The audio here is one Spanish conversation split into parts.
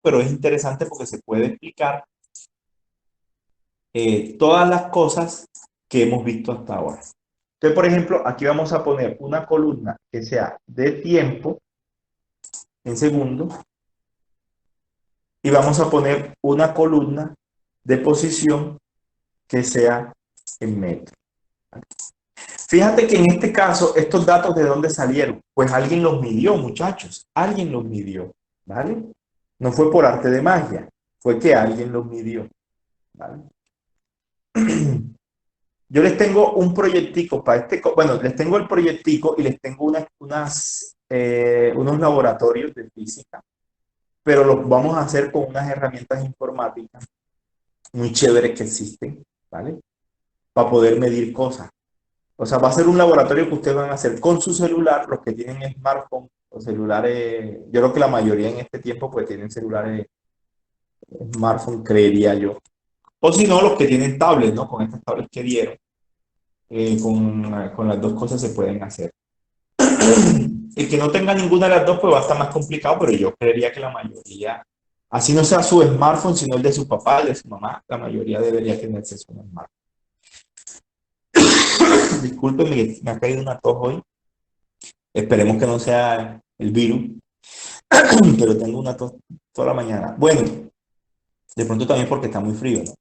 pero es interesante porque se puede explicar todas las cosas que hemos visto hasta ahora. Entonces, por ejemplo, aquí vamos a poner una columna que sea de tiempo en segundos y vamos a poner una columna de posición que sea en metros. Fíjate que en este caso, estos datos de dónde salieron. Pues alguien los midió, muchachos. Alguien los midió, ¿vale? No fue por arte de magia, fue que alguien los midió, ¿vale? Yo les tengo un proyectico para este, bueno, les tengo el proyectico y les tengo unos laboratorios de física, pero los vamos a hacer con unas herramientas informáticas muy chéveres que existen, ¿vale? Para poder medir cosas. O sea, va a ser un laboratorio que ustedes van a hacer con su celular, los que tienen smartphone o celulares, yo creo que la mayoría en este tiempo pues tienen celulares smartphone, creería yo. O si no, los que tienen tablets, ¿no? Con estas tablets que dieron, con las dos cosas se pueden hacer. El que no tenga ninguna de las dos pues va a estar más complicado, pero yo creería que la mayoría, así no sea su smartphone, sino el de su papá, el de su mamá, la mayoría debería tener acceso a un smartphone. Discúlpenme, me ha caído una tos hoy. Esperemos que no sea el virus, pero tengo una tos toda la mañana. Bueno, de pronto también porque está muy frío, ¿no?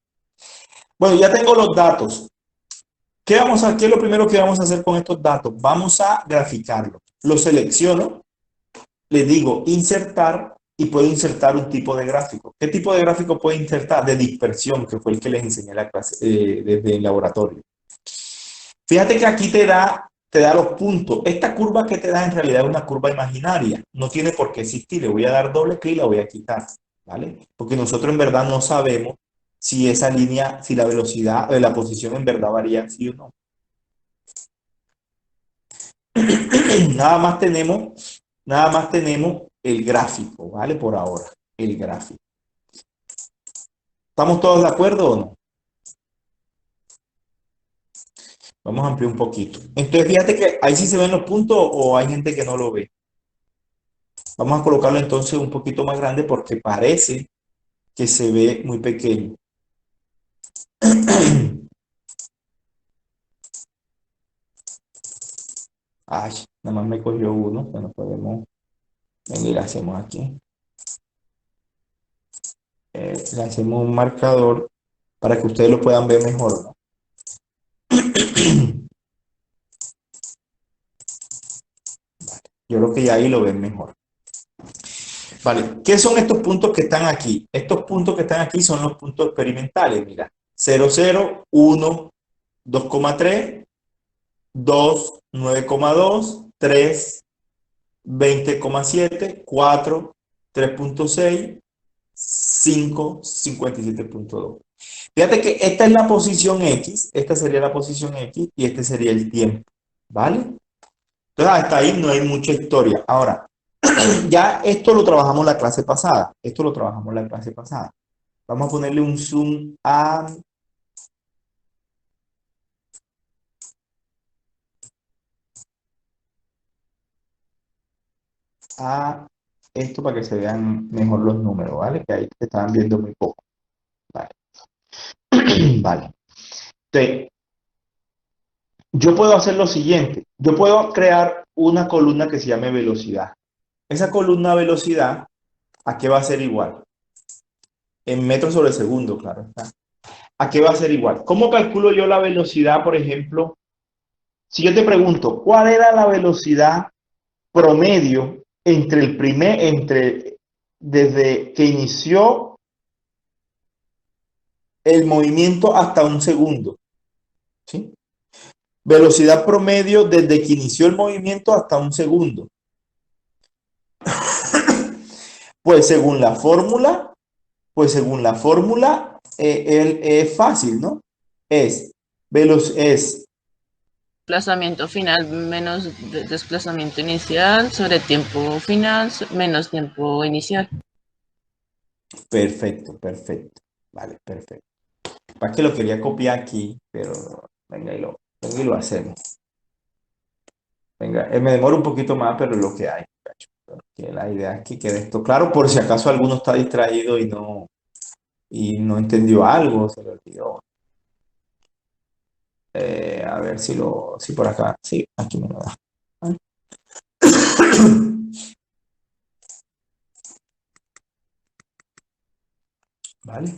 Bueno, ya tengo los datos. ¿Qué es lo primero que vamos a hacer con estos datos? Vamos a graficarlos. Los selecciono, les digo insertar y puedo insertar un tipo de gráfico. ¿Qué tipo de gráfico puedo insertar? De dispersión, que fue el que les enseñé en la clase, desde el laboratorio. Fíjate que aquí te da los puntos. Esta curva que te da en realidad es una curva imaginaria. No tiene por qué existir. Le voy a dar doble clic y la voy a quitar, ¿vale? Porque nosotros en verdad no sabemos si esa línea, si la velocidad de la posición en verdad varía, sí o no. Nada más tenemos el gráfico, ¿vale? Por ahora, el gráfico. ¿Estamos todos de acuerdo o no? Vamos a ampliar un poquito. Entonces, fíjate que ahí sí se ven los puntos o hay gente que no lo ve. Vamos a colocarlo entonces un poquito más grande porque parece que se ve muy pequeño. Ay, nada más me cogió uno. Bueno, podemos venir, le hacemos aquí. Le hacemos un marcador para que ustedes lo puedan ver mejor, ¿no? Yo creo que ya ahí lo ven mejor. Vale, ¿qué son estos puntos que están aquí? Estos puntos que están aquí son los puntos experimentales, mira. 0, 0, 1, 2,3, 2, 9,2, 3, 20,7, 4, 3,6, 5, 57,2. Fíjate que esta es la posición X, esta sería la posición X y este sería el tiempo, ¿vale? Entonces hasta ahí no hay mucha historia. Ahora, ya esto lo trabajamos la clase pasada. Esto lo trabajamos la clase pasada. Vamos a ponerle un zoom a esto para que se vean mejor los números, ¿vale? Que ahí te estaban viendo muy poco. Vale. Vale. Entonces, yo puedo hacer lo siguiente. Yo puedo crear una columna que se llame velocidad. Esa columna velocidad, ¿a qué va a ser igual? En metros sobre segundo, claro está. ¿A qué va a ser igual? ¿Cómo calculo yo la velocidad, por ejemplo? Si yo te pregunto, ¿cuál era la velocidad promedio desde que inició el movimiento hasta un segundo? ¿Sí? Velocidad promedio desde que inició el movimiento hasta un segundo. Pues según la fórmula, es fácil, ¿no? Es, es Desplazamiento final menos desplazamiento inicial sobre tiempo final menos tiempo inicial. perfecto, perfecto. Vale, perfecto. Para que lo quería copiar aquí, pero venga y lo hacemos. Venga, me demora un poquito más, pero es lo que hay. Que la idea es que quede esto claro, por si acaso alguno está distraído y no entendió algo, se le olvidó. A ver si por acá, sí, aquí me lo da. ¿Vale?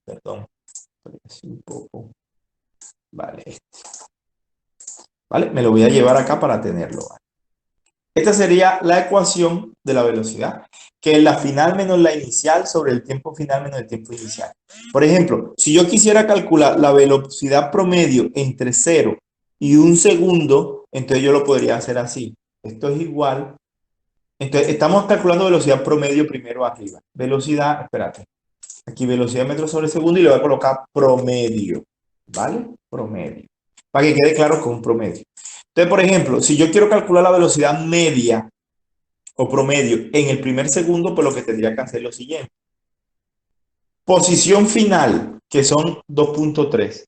Perdón, así un poco. Vale, ¿vale? Me lo voy a llevar acá para tenerlo. ¿Vale? Esta sería la ecuación de la velocidad, que es la final menos la inicial sobre el tiempo final menos el tiempo inicial. Por ejemplo, si yo quisiera calcular la velocidad promedio entre 0 y 1 segundo, entonces yo lo podría hacer así. Esto es igual. Entonces, estamos calculando velocidad promedio primero arriba. Velocidad, espérate. Aquí velocidad de metros sobre segundo y le voy a colocar promedio. ¿Vale? Promedio. Para que quede claro con un promedio. Entonces, por ejemplo, si yo quiero calcular la velocidad media o promedio en el primer segundo, pues lo que tendría que hacer es lo siguiente. Posición final, que son 2.3,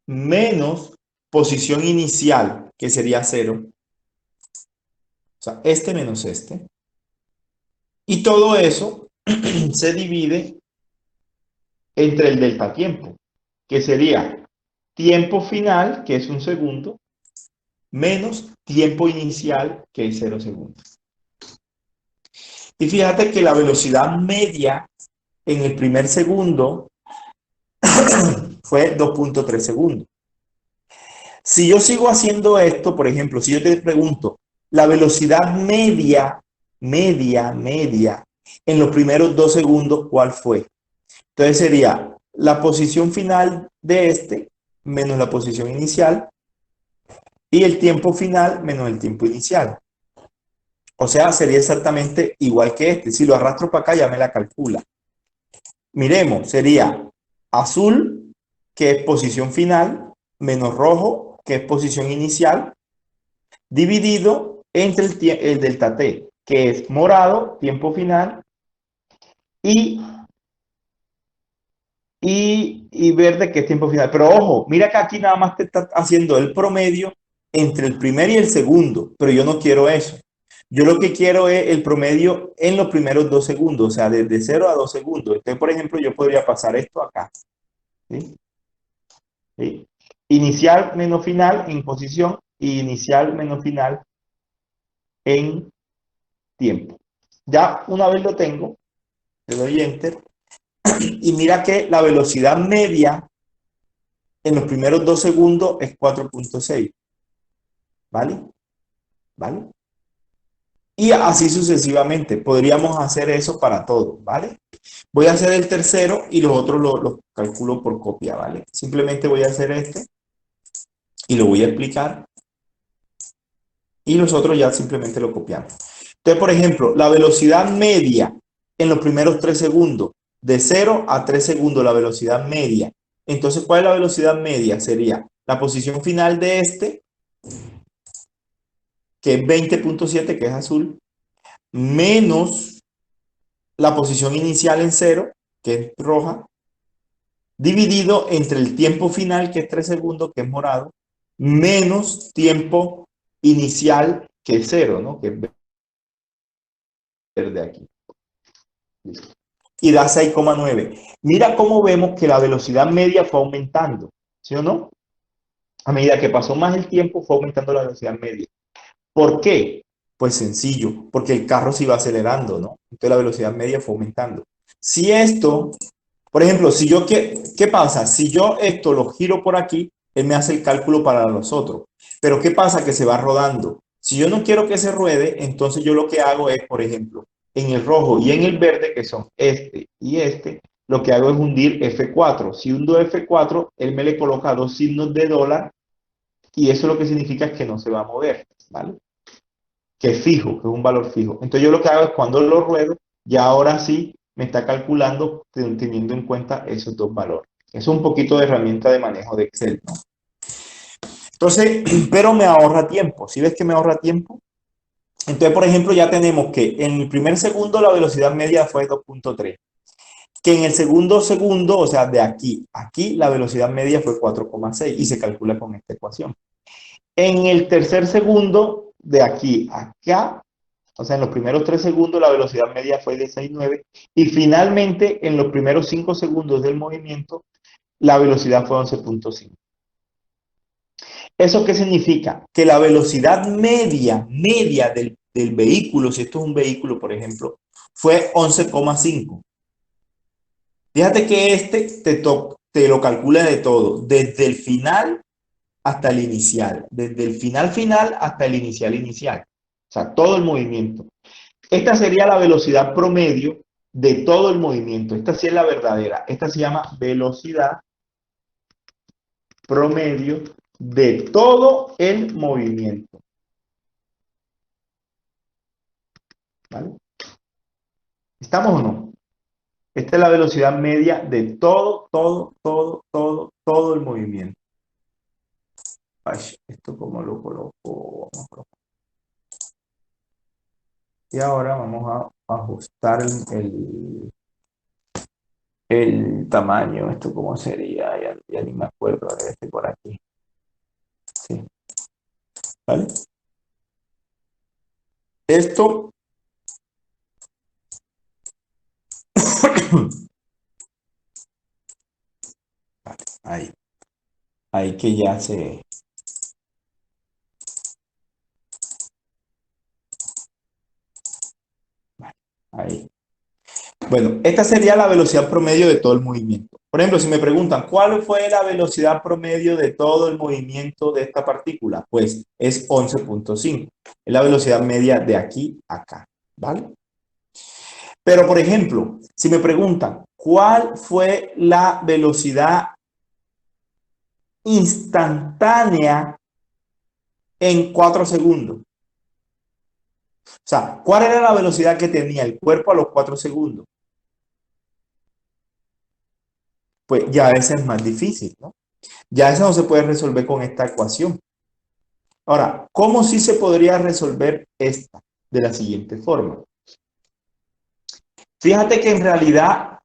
menos posición inicial, que sería 0. O sea, este menos este. Y todo eso se divide entre el delta tiempo, que sería tiempo final, que es 1 segundo, menos tiempo inicial, que es 0 segundos. Y fíjate que la velocidad media en el primer segundo fue 2.3 segundos. Si yo sigo haciendo esto, por ejemplo, si yo te pregunto, la velocidad media, en los primeros 2 segundos, ¿cuál fue? Entonces sería la posición final de este menos la posición inicial y el tiempo final menos el tiempo inicial. O sea, sería exactamente igual que este. Si lo arrastro para acá, ya me la calcula. Miremos, sería azul, que es posición final, menos rojo, que es posición inicial, dividido entre el delta t, que es morado, tiempo final, y, y verde, que es tiempo final. Pero ojo, mira que aquí nada más te está haciendo el promedio entre el primer y el segundo, pero yo no quiero eso. Yo lo que quiero es el promedio en los primeros 2 segundos, o sea, desde 0 a 2 segundos. Entonces, por ejemplo, yo podría pasar esto acá. ¿Sí? ¿Sí? Inicial menos final en posición y inicial menos final en tiempo. Ya una vez lo tengo, le doy enter y mira que la velocidad media en los primeros 2 segundos es 4.6. ¿Vale? ¿Vale? Y así sucesivamente. Podríamos hacer eso para todo, ¿vale? Voy a hacer el tercero y los otros los calculo por copia, ¿vale? Simplemente voy a hacer este y lo voy a explicar y los otros ya simplemente lo copiamos. Entonces, por ejemplo, la velocidad media en los primeros 3 segundos, de 0 a 3 segundos, la velocidad media. Entonces, ¿cuál es la velocidad media? Sería la posición final de este, que es 20.7, que es azul, menos la posición inicial en 0, que es roja, dividido entre el tiempo final, que es 3 segundos, que es morado, menos tiempo inicial, que es 0, ¿no? Que es verde aquí. Listo. Y da 6,9. Mira cómo vemos que la velocidad media fue aumentando, ¿sí o no? A medida que pasó más el tiempo, fue aumentando la velocidad media. ¿Por qué? Pues sencillo, porque el carro se iba acelerando, ¿no? Entonces la velocidad media fue aumentando. Si esto, por ejemplo, si yo, ¿qué pasa? Si yo esto lo giro por aquí, él me hace el cálculo para los otros. Pero ¿qué pasa? Que se va rodando. Si yo no quiero que se ruede, entonces yo lo que hago es, por ejemplo, en el rojo y en el verde, que son este y este, lo que hago es hundir F4. Si hundo F4, él me le coloca 2 signos de dólar y eso lo que significa es que no se va a mover, ¿vale? Que es fijo, que es un valor fijo. Entonces yo lo que hago es cuando lo ruedo, ya ahora sí me está calculando teniendo en cuenta esos dos valores. Eso es un poquito de herramienta de manejo de Excel, ¿no? Entonces, pero me ahorra tiempo. ¿Sí ves que me ahorra tiempo? Entonces, por ejemplo, ya tenemos que en el primer segundo la velocidad media fue 2.3. Que en el segundo segundo, o sea, de aquí a aquí, la velocidad media fue 4,6 y se calcula con esta ecuación. En el tercer segundo, de aquí a acá, o sea, en los primeros 3 segundos la velocidad media fue de 6,9 y finalmente en los primeros 5 segundos del movimiento la velocidad fue 11,5. ¿Eso qué significa? Que la velocidad media del vehículo, si esto es un vehículo, por ejemplo, fue 11,5. Fíjate que te lo calcula de todo, desde el final hasta el inicial, desde el final hasta el inicial. O sea, todo el movimiento. Esta sería la velocidad promedio de todo el movimiento. Esta sí es la verdadera. Esta se llama velocidad promedio de todo el movimiento. ¿Vale? ¿Estamos o no? Esta es la velocidad media de todo el movimiento. Ay, esto como lo coloco. Y ahora vamos a ajustar el tamaño. ¿Esto cómo sería? Ya ni me acuerdo de este por aquí. Sí. ¿Vale? Esto vale, ahí que ya se... Vale, ahí. Bueno, esta sería la velocidad promedio de todo el movimiento. Por ejemplo, si me preguntan, ¿cuál fue la velocidad promedio de todo el movimiento de esta partícula? Pues es 11,5. Es la velocidad media de aquí a acá, ¿vale? Pero, por ejemplo, si me preguntan, ¿cuál fue la velocidad instantánea en 4 segundos? O sea, ¿cuál era la velocidad que tenía el cuerpo a los 4 segundos? Pues ya esa es más difícil, ¿no? Ya eso no se puede resolver con esta ecuación. Ahora, ¿cómo sí se podría resolver esta? De la siguiente forma. Fíjate que en realidad,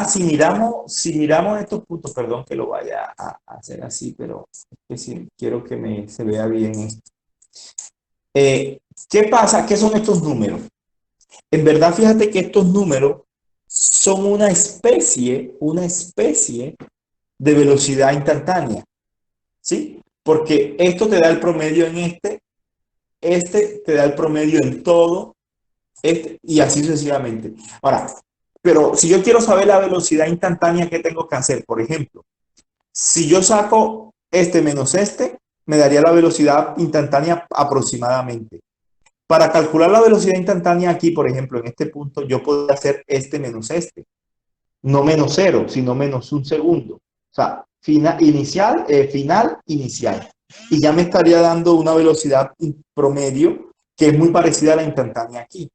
si miramos estos puntos, perdón que lo vaya a hacer así, pero es que sí, quiero que se vea bien esto. ¿Qué pasa? ¿Qué son estos números? En verdad, fíjate que estos números son una especie de velocidad instantánea, ¿sí? Porque esto te da el promedio en este te da el promedio en todo, y así sucesivamente. Ahora, pero si yo quiero saber la velocidad instantánea, ¿qué tengo que hacer? Por ejemplo, si yo saco este menos este, me daría la velocidad instantánea aproximadamente. Para calcular la velocidad instantánea aquí, por ejemplo, en este punto, yo puedo hacer este menos este. No menos cero, sino menos un segundo. O sea, final, inicial. Y ya me estaría dando una velocidad promedio que es muy parecida a la instantánea aquí.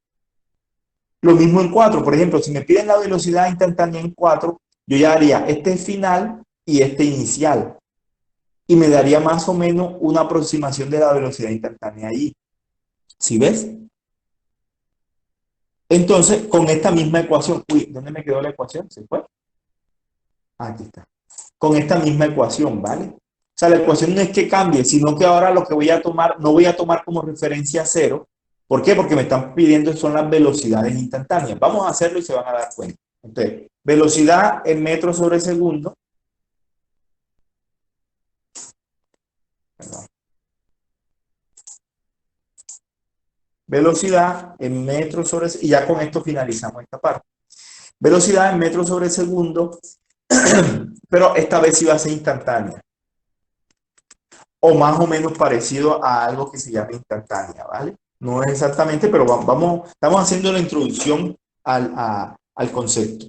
Lo mismo en 4, por ejemplo, si me piden la velocidad instantánea en 4, yo ya haría este final y este inicial. Y me daría más o menos una aproximación de la velocidad instantánea ahí. ¿Sí ves? Entonces, con esta misma ecuación, uy, ¿dónde me quedó la ecuación? ¿Se fue? Aquí está. Con esta misma ecuación, ¿vale? O sea, la ecuación no es que cambie, sino que ahora lo que voy a tomar, no voy a tomar como referencia cero. ¿Por qué? Porque me están pidiendo son las velocidades instantáneas. Vamos a hacerlo y se van a dar cuenta. Entonces, velocidad en metros sobre segundo. Perdón. Velocidad en metros sobre... Y ya con esto finalizamos esta parte. Velocidad en metros sobre segundo, pero esta vez sí va a ser instantánea. O más o menos parecido a algo que se llama instantánea, ¿vale? No es exactamente, pero estamos haciendo la introducción al concepto.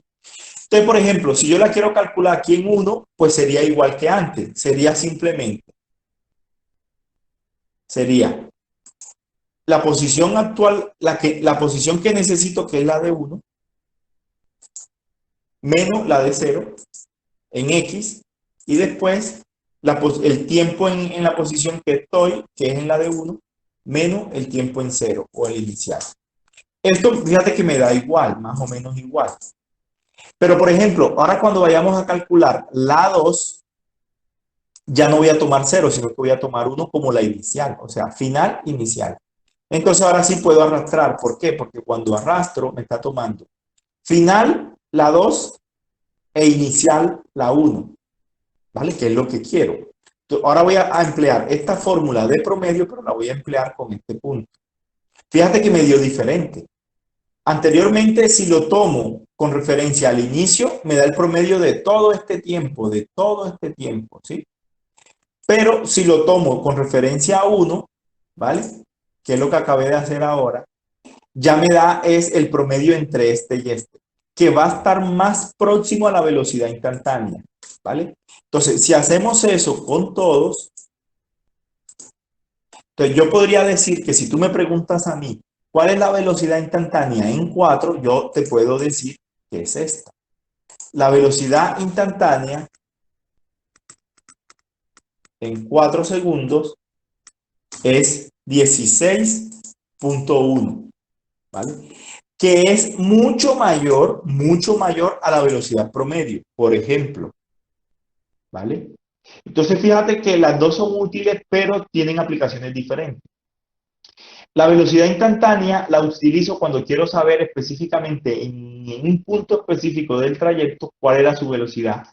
Entonces, por ejemplo, si yo la quiero calcular aquí en 1, pues sería igual que antes. Sería simplemente, sería la posición actual, la posición que necesito, que es la de 1, menos la de 0 en X, y después el tiempo en la posición que estoy, que es en la de 1, menos el tiempo en 0 o el inicial. Esto, fíjate que me da igual, más o menos igual. Pero, por ejemplo, ahora cuando vayamos a calcular la 2, ya no voy a tomar 0, sino que voy a tomar 1 como la inicial, o sea, final, inicial. Entonces ahora sí puedo arrastrar. ¿Por qué? Porque cuando arrastro me está tomando final la 2 e inicial la 1, ¿vale? Que es lo que quiero. Ahora voy a emplear esta fórmula de promedio, pero la voy a emplear con este punto. Fíjate que me dio diferente. Anteriormente, si lo tomo con referencia al inicio, me da el promedio de todo este tiempo, ¿sí? Pero si lo tomo con referencia a 1, ¿vale? Que es lo que acabé de hacer ahora, ya me da es el promedio entre este y este, que va a estar más próximo a la velocidad instantánea, ¿vale? Entonces, si hacemos eso con todos, entonces yo podría decir que si tú me preguntas a mí, ¿cuál es la velocidad instantánea en 4? Yo te puedo decir que es esta. La velocidad instantánea en 4 segundos es 16.1, ¿vale? Que es mucho mayor a la velocidad promedio, por ejemplo, ¿vale? Entonces fíjate que las dos son útiles, pero tienen aplicaciones diferentes. La velocidad instantánea la utilizo cuando quiero saber específicamente en un punto específico del trayecto cuál era su velocidad,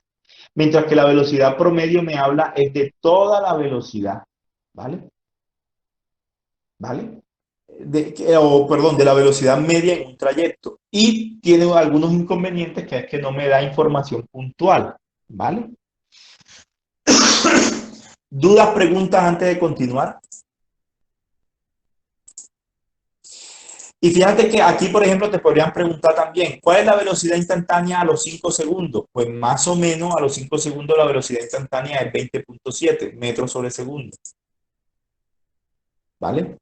mientras que la velocidad promedio me habla es de toda la velocidad, ¿vale? ¿Vale? Perdón, de la velocidad media en un trayecto. Y tiene algunos inconvenientes que es que no me da información puntual, ¿vale? ¿Dudas, preguntas antes de continuar? Y fíjate que aquí, por ejemplo, te podrían preguntar también, ¿cuál es la velocidad instantánea a los 5 segundos? Pues más o menos a los 5 segundos la velocidad instantánea es 20.7 metros sobre segundo, ¿vale?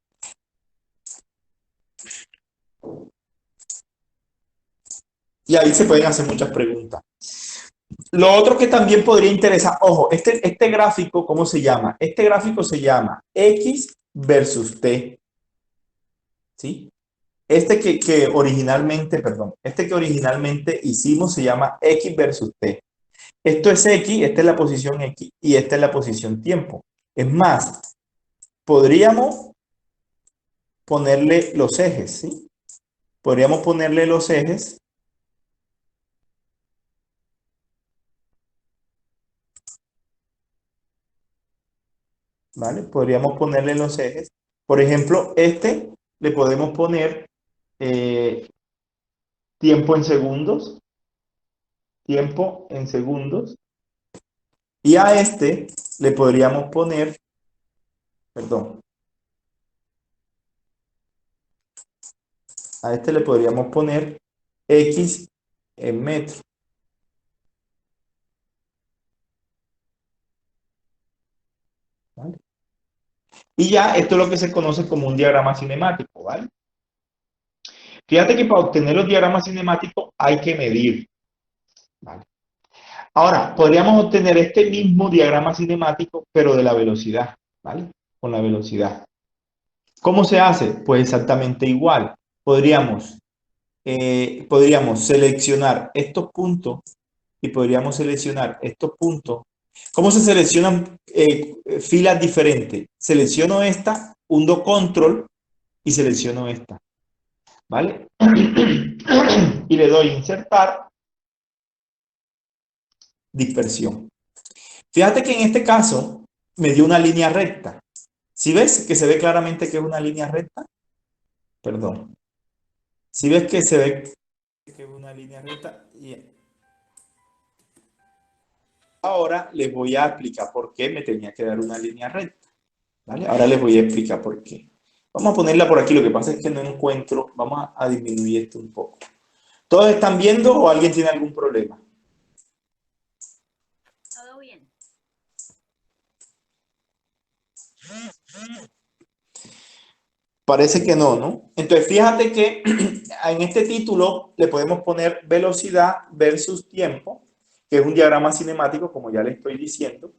Y ahí se pueden hacer muchas preguntas. Lo otro que también podría interesar, ojo, este gráfico, ¿cómo se llama? Este gráfico se llama X versus T, ¿sí? Este que originalmente hicimos se llama X versus T. Esto es X, esta es la posición X y esta es la posición tiempo. Es más, podríamos ponerle los ejes, ¿sí? Podríamos ponerle los ejes. ¿Vale? Podríamos ponerle los ejes. Por ejemplo, le podemos poner eh, tiempo en segundos, tiempo en segundos. Y a este le podríamos poner, perdón, a este le podríamos poner X en metros. ¿Vale? Y ya esto es lo que se conoce como un diagrama cinemático, ¿vale? Fíjate que para obtener los diagramas cinemáticos hay que medir, ¿vale? Ahora, podríamos obtener este mismo diagrama cinemático, pero de la velocidad, ¿vale? Con la velocidad. ¿Cómo se hace? Pues exactamente igual. Podríamos seleccionar estos puntos y podríamos seleccionar estos puntos. ¿Cómo se seleccionan filas diferentes? Selecciono esta, hundo control y selecciono esta, ¿vale? Y le doy insertar, dispersión. Fíjate que en este caso me dio una línea recta. ¿Sí ves que se ve claramente que es una línea recta? Perdón. ¿Sí ves que se ve que es una línea recta? Y ahora les voy a explicar por qué me tenía que dar una línea recta, ¿vale? Ahora les voy a explicar por qué. Vamos a ponerla por aquí, lo que pasa es que no encuentro, vamos a disminuir esto un poco. ¿Todos están viendo o alguien tiene algún problema? Todo bien. Parece que no, ¿no? Entonces fíjate que en este título le podemos poner velocidad versus tiempo, que es un diagrama cinemático, como ya le estoy diciendo.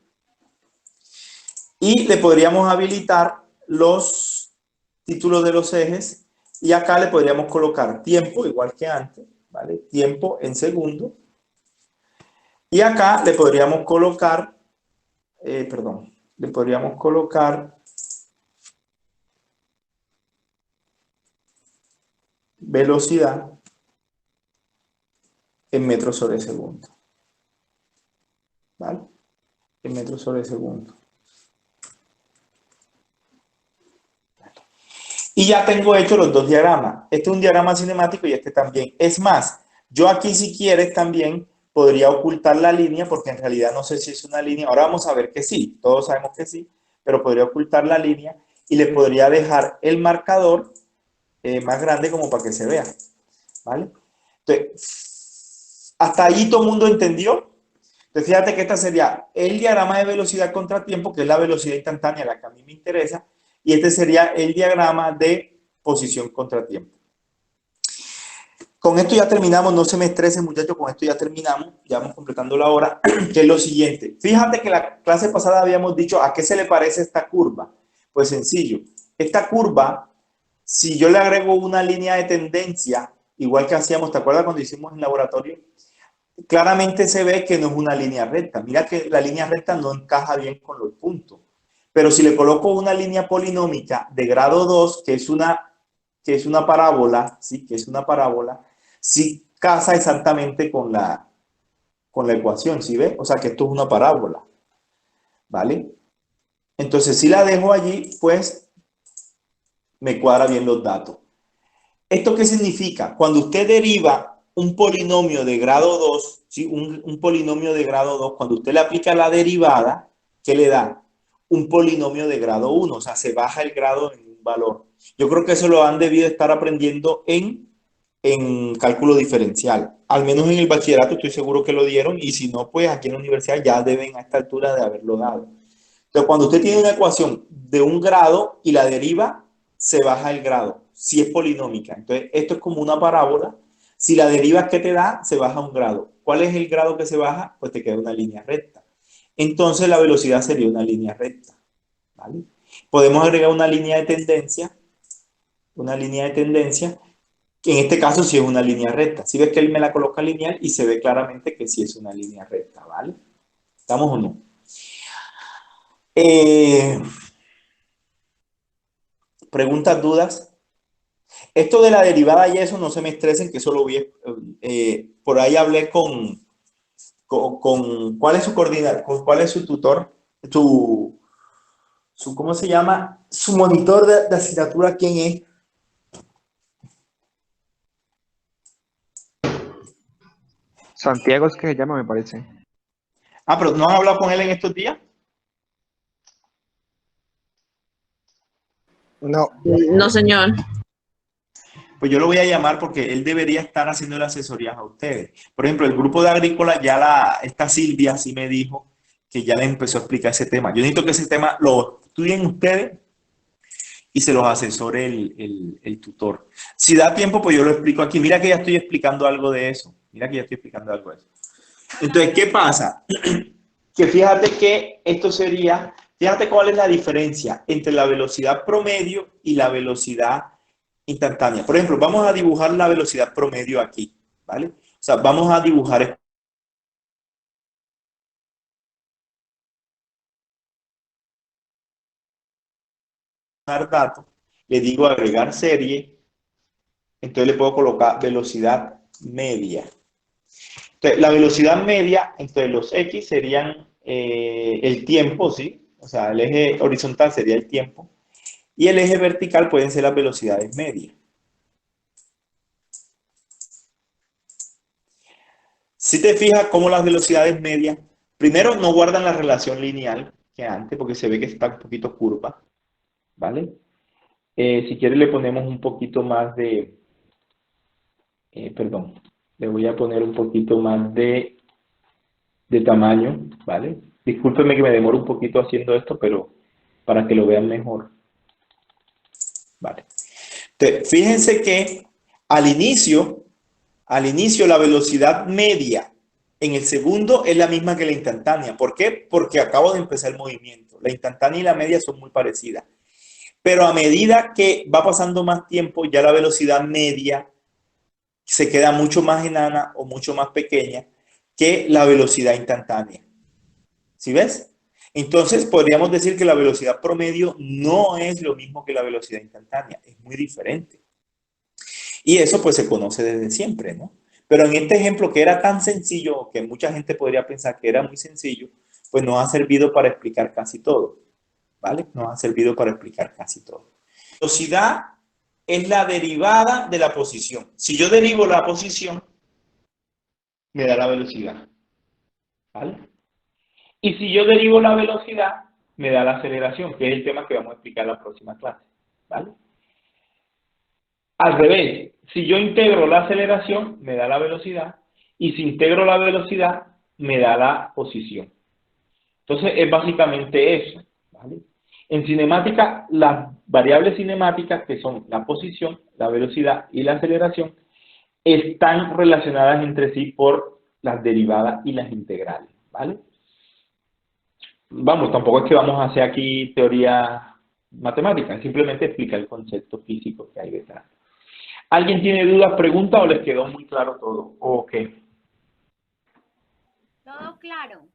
Y le podríamos habilitar los títulos de los ejes y acá le podríamos colocar tiempo, igual que antes, ¿vale? Tiempo en segundos. Y acá le podríamos colocar perdón, le podríamos colocar velocidad en metros sobre segundo, ¿vale? En metros sobre segundo. Y ya tengo hecho los dos diagramas. Este es un diagrama cinemático y este también. Es más, yo aquí si quieres también podría ocultar la línea porque en realidad no sé si es una línea. Ahora vamos a ver que sí, todos sabemos que sí, pero podría ocultar la línea y le podría dejar el marcador más grande como para que se vea, ¿vale? Entonces, hasta ahí todo el mundo entendió. Entonces, fíjate que esta sería el diagrama de velocidad contra tiempo, que es la velocidad instantánea, la que a mí me interesa, y este sería el diagrama de posición contra tiempo. Con esto ya terminamos, no se me estresen muchachos, con esto ya terminamos, ya vamos completando la hora, que es lo siguiente. Fíjate que la clase pasada habíamos dicho a qué se le parece esta curva. Pues sencillo, esta curva, si yo le agrego una línea de tendencia, igual que hacíamos, ¿te acuerdas cuando hicimos en laboratorio? Claramente se ve que no es una línea recta. Mira que la línea recta no encaja bien con los puntos. Pero si le coloco una línea polinómica de grado 2, que es una parábola, ¿sí? Que es una parábola, sí casa exactamente con la ecuación, ¿sí ve? O sea que esto es una parábola, ¿vale? Entonces, si la dejo allí, pues me cuadra bien los datos. ¿Esto qué significa? Cuando usted deriva un polinomio de grado 2, ¿sí? Un polinomio de grado 2, cuando usted le aplica la derivada, ¿qué le da? Un polinomio de grado 1, o sea, se baja el grado en un valor. Yo creo que eso lo han debido estar aprendiendo en cálculo diferencial. Al menos en el bachillerato estoy seguro que lo dieron y si no, pues aquí en la universidad ya deben a esta altura de haberlo dado. Entonces, cuando usted tiene una ecuación de un grado y la deriva, se baja el grado, si es polinómica. Entonces, esto es como una parábola. Si la derivas que te da, se baja un grado. ¿Cuál es el grado que se baja? Pues te queda una línea recta. Entonces, la velocidad sería una línea recta, ¿vale? Podemos agregar una línea de tendencia, que en este caso sí es una línea recta. Si ves que él me la coloca lineal y se ve claramente que sí es una línea recta, ¿vale? ¿Estamos o no? Eh, Preguntas, dudas. Esto de la derivada y eso no se me estresen, que eso lo vi. Por ahí hablé con ¿cuál es su coordinador? ¿Con cuál es su tutor? ¿Cómo se llama? Su monitor de asignatura, ¿quién es? Santiago es que se llama, me parece. Ah, pero ¿no han hablado con él en estos días? No, No, señor. Pues yo lo voy a llamar porque él debería estar haciendo las asesorías a ustedes. Por ejemplo, el grupo de agrícola, esta Silvia sí me dijo que ya le empezó a explicar ese tema. Yo necesito que ese tema lo estudien ustedes y se los asesore el tutor. Si da tiempo, pues yo lo explico aquí. Mira que ya estoy explicando algo de eso. Mira que ya estoy explicando algo de eso. Entonces, ¿qué pasa? Que fíjate que esto sería, fíjate cuál es la diferencia entre la velocidad promedio y la velocidad instantánea. Por ejemplo, vamos a dibujar la velocidad promedio aquí, ¿vale? O sea, vamos a dibujar datos, le digo agregar serie, entonces le puedo colocar velocidad media. Entonces, la velocidad media, entonces los X serían el tiempo, ¿sí? O sea, el eje horizontal sería el tiempo y el eje vertical pueden ser las velocidades medias. Si te fijas cómo las velocidades medias, primero no guardan la relación lineal que antes, porque se ve que está un poquito curva, ¿vale? Si quieres le ponemos un poquito más perdón, le voy a poner un poquito más de tamaño, ¿vale? Discúlpenme que me demoro un poquito haciendo esto, pero para que lo vean mejor, ¿vale? Entonces, fíjense que al inicio la velocidad media en el segundo es la misma que la instantánea. ¿Por qué? Porque acabo de empezar el movimiento. La instantánea y la media son muy parecidas. Pero a medida que va pasando más tiempo, ya la velocidad media se queda mucho más enana o mucho más pequeña que la velocidad instantánea. ¿Sí ves? Entonces, podríamos decir que la velocidad promedio no es lo mismo que la velocidad instantánea, es muy diferente. Y eso pues se conoce desde siempre, ¿no? Pero en este ejemplo que era tan sencillo, que mucha gente podría pensar que era muy sencillo, pues nos ha servido para explicar casi todo, ¿vale? Nos ha servido para explicar casi todo. Velocidad es la derivada de la posición. Si yo derivo la posición, me da la velocidad, ¿vale? Y si yo derivo la velocidad, me da la aceleración, que es el tema que vamos a explicar en la próxima clase, ¿vale? Al revés, si yo integro la aceleración, me da la velocidad, y si integro la velocidad, me da la posición. Entonces, es básicamente eso, ¿vale? En cinemática, las variables cinemáticas, que son la posición, la velocidad y la aceleración, están relacionadas entre sí por las derivadas y las integrales, ¿vale? Vamos, tampoco es que vamos a hacer aquí teoría matemática, simplemente explica el concepto físico que hay detrás. ¿Alguien tiene dudas, preguntas o les quedó muy claro todo? ¿O qué? Todo claro.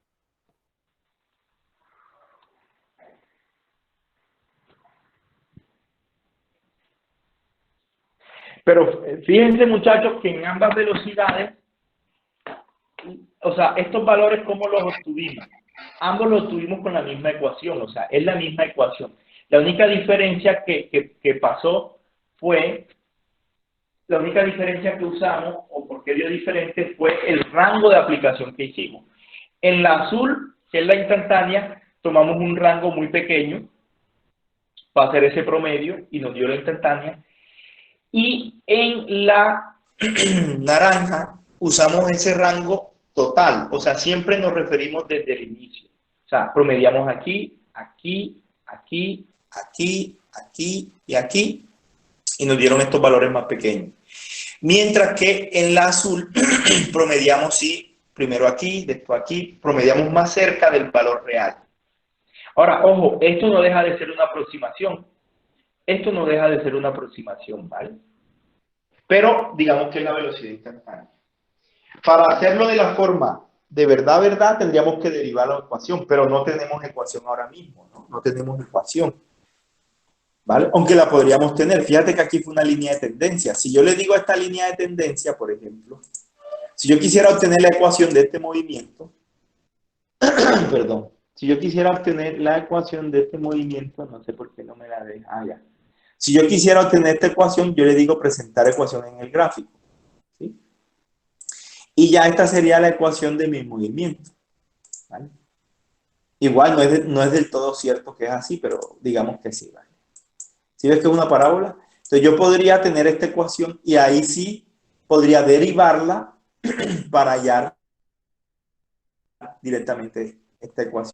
Pero fíjense, muchachos, que en ambas velocidades, o sea, estos valores, ¿cómo los obtuvimos? Ambos los obtuvimos con la misma ecuación, o sea, es la misma ecuación. La única diferencia que pasó fue, la única diferencia que usamos, o por qué dio diferente, fue el rango de aplicación que hicimos. En la azul, que es la instantánea, tomamos un rango muy pequeño para hacer ese promedio y nos dio la instantánea. Y en la naranja usamos ese rango total, o sea, siempre nos referimos desde el inicio. O sea, promediamos aquí, aquí, aquí, aquí, aquí y aquí, y nos dieron estos valores más pequeños. Mientras que en la azul promediamos, sí, primero aquí, después aquí, promediamos más cerca del valor real. Ahora, ojo, esto no deja de ser una aproximación. Esto no deja de ser una aproximación, ¿vale? Pero digamos que es la velocidad instantánea. Para hacerlo de la forma de verdad, verdad, tendríamos que derivar la ecuación, pero no tenemos ecuación ahora mismo, ¿no? No tenemos ecuación, ¿vale? Aunque la podríamos tener. Fíjate que aquí fue una línea de tendencia. Si yo le digo a esta línea de tendencia, por ejemplo, si yo quisiera obtener la ecuación de este movimiento, perdón, si yo quisiera obtener la ecuación de este movimiento, no sé por qué no me la deja, ya. Si yo quisiera obtener esta ecuación, yo le digo presentar ecuación en el gráfico, ¿sí? Y ya esta sería la ecuación de mi movimiento, ¿vale? Igual no es del todo cierto que es así, pero digamos que sí, ¿vale? ¿Sí ves que es una parábola? Entonces yo podría tener esta ecuación y ahí sí podría derivarla para hallar directamente esta ecuación.